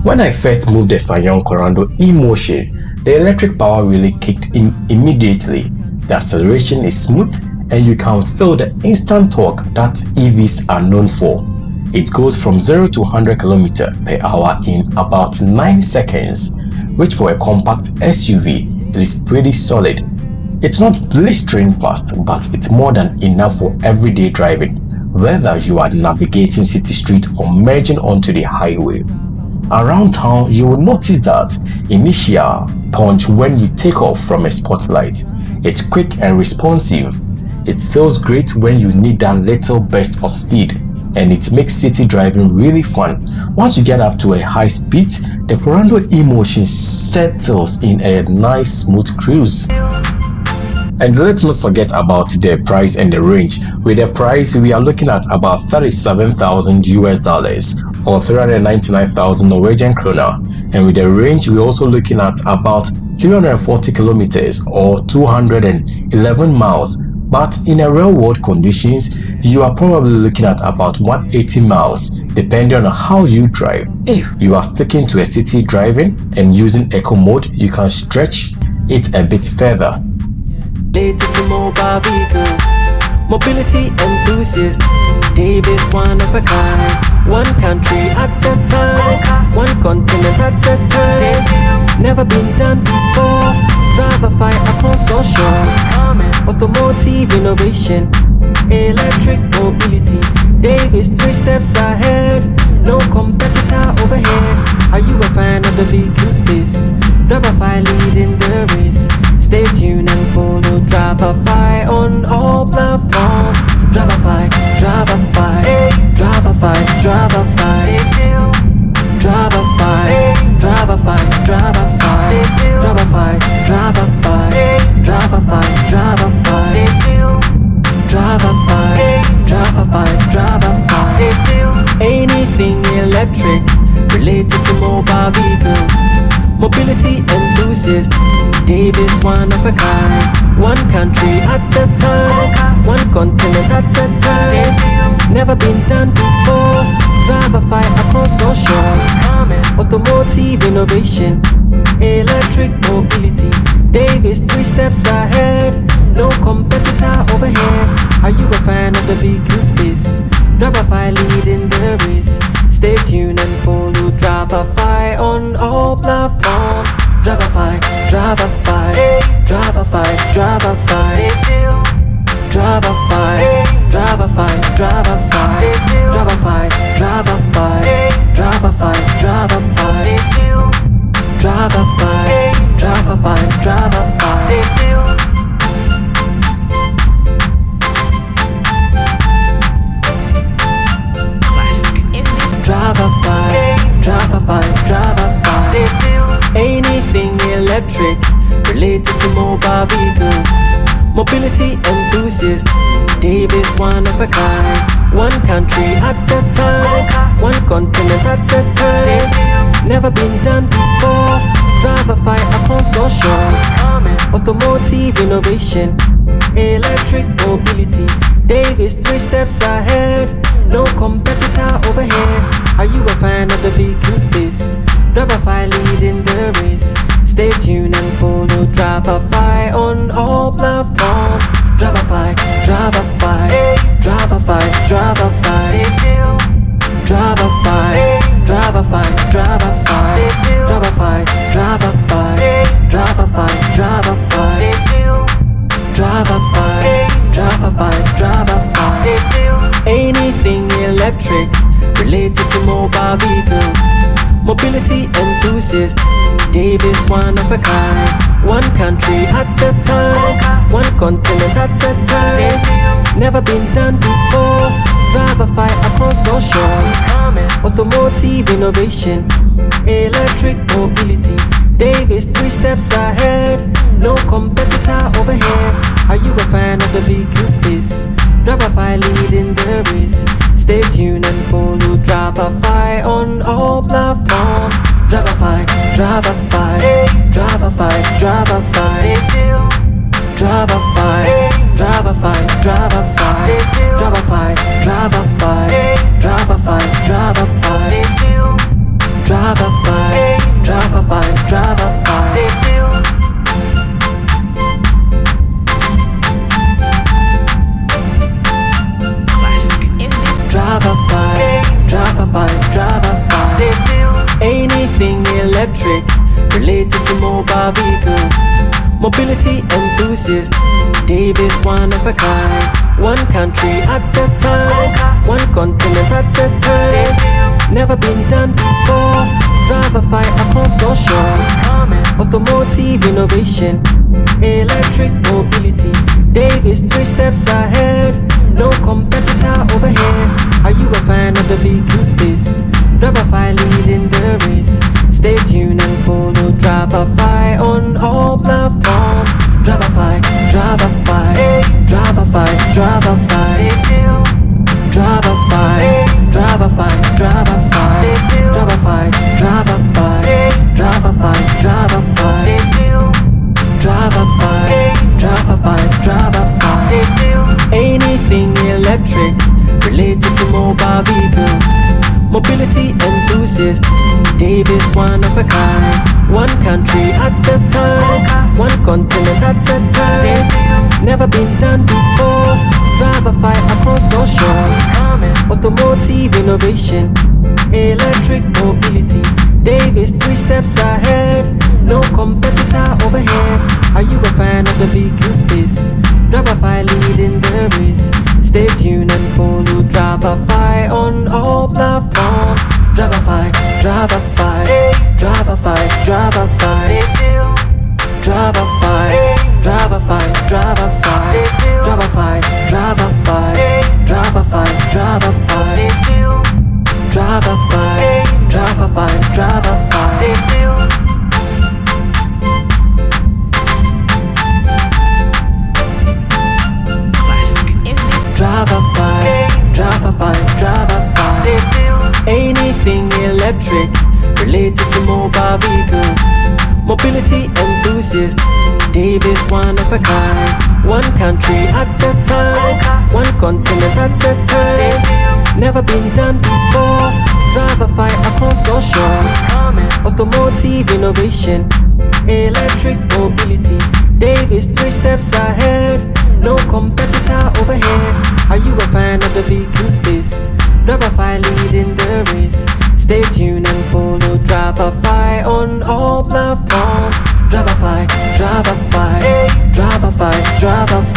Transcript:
When I first moved the SsangYong Korando E-Motion, the electric power really kicked in immediately. The acceleration is smooth and you can feel the instant torque that EVs are known for. It goes from 0 to 100 km per hour in about 9 seconds, which for a compact SUV is pretty solid. It's not blistering fast, but it's more than enough for everyday driving, whether you are navigating city streets or merging onto the highway. Around town, you will notice that initial punch when you take off from a spotlight. It's quick and responsive. It feels great when you need that little burst of speed, and it makes city driving really fun. Once you get up to a high speed, the Korando E-Motion settles in a nice smooth cruise. And let's not forget about the price and the range. With the price, we are looking at about $37,000 US or 399,000 Norwegian kroner. And with the range, we're also looking at about 340 kilometers or 211 miles. But in a real world conditions, you are probably looking at about 180 miles, depending on how you drive. If you are sticking to a city driving and using eco mode, you can stretch it a bit further. Related to mobile vehicles, mobility enthusiast, Dave is one of a kind. One country at a time, one continent at a time. Never been done before. Drivafy across all shores. Automotive innovation, electric mobility. Dave is 3 steps ahead. No competitor over here. Are you a fan of the vehicle space? Drivafy leading the race. Stay tuned and follow Drivafy on all platforms. Drivafy, Drivafy, Drivafy, Drivafy, Drivafy, Drivafy, Drivafy, Drivafy, Drivafy, Drivafy, Drivafy, Drivafy, Drivafy. Anything electric related to mobile vehicles, mobility enthusiast. Dave is one of a kind. One country at a time, one continent at a time. Never been done before. Drivafy across all shores. Automotive innovation, electric mobility. Dave is 3 steps ahead. No competitor over here. Are you a fan of the vehicle space? Drivafy leading the race. Stay tuned and follow Drivafy on all platforms. Drivafy, Drivafy, Drivafy, Drivafy, Drivafy, Drivafy, Drivafy, Drivafy, Drivafy, Drivafy, Drivafy, Drivafy, Drivafy. Drivafy, Drivafy, Drivafy. Anything electric related to mobile vehicles, mobility enthusiast. Dave is one of a kind. One country at a time, one continent at a time. Never been done before. Drivafy across all shores. Automotive innovation, electric mobility. Dave is 3 steps ahead. No competitor over here. Are you a fan of the vehicle space? Drivafy leading the race. Stay tuned and follow Drivafy on all platforms. Drivafy, Drivafy, Drivafy, Drivafy, Drivafy, Drivafy, Drivafy, Drivafy, Drivafy, Drivafy, Drivafy, Drivafy, Drivafy. Anything electric related to mobile vehicles, mobility enthusiast. Dave is one of a kind. One country at a time, one continent at a time. Never been done before. Drivafy across all shores. Automotive innovation, electric mobility. Dave is 3 steps ahead. No competitor over here. Are you a fan of the vehicle space? Drivafy leading the race. Stay tuned and follow Drivafy on all platforms. Drivafy, Drivafy, Drivafy, Drivafy, Drivafy, Drivafy, Drivafy, Drivafy, Drivafy, Drivafy, Drivafy, Drivafy. mobility enthusiast. Dave is one of a kind. One country at a time, one continent at a time. Never been done before. Drivafy across all shores. Automotive innovation, electric mobility. Dave is 3 steps ahead. No competitor over here. Are you a fan of the vehicle space? Drivafy leading the race. Stay tuned and follow Drivafy on all platforms. Drivafy, Drivafy, Drivafy, Drivafy, Drivafy, Drivafy, Drivafy, Drivafy, Drivafy, Drivafy, Drivafy, Drivafy, Drivafy. Anything electric related to mobile vehicles. Mobility enthusiast. Dave is one of a kind. One country at a time, one continent at a time. Never been done before. Drivafy across all shores. Automotive innovation, electric mobility. Dave is 3 steps ahead. No competitor over here. Are you a fan of the vehicle space? Drivafy leading the race. Stay tuned and follow Drivafy on all platforms. Drivafy, Drivafy, Drivafy, Drivafy, Drivafy, Drivafy, Drivafy, Drivafy, Drivafy, Drivafy, Drivafy, Drivafy, Drivafy. Drivafy, Drivafy, Drivafy. Anything electric related to mobile vehicles. Mobility enthusiast. Dave is one of a kind. One country at a time, one continent at a time. Never been done before. Drivafy across all shores. Automotive innovation, electric mobility. Dave is 3 steps ahead. No competitor over here. Are you a fan of the vehicle space? Drivafy leading the race. Stay tuned and follow Drivafy on all platforms. Drivafy, Drivafy, Drivafy, Drivafy.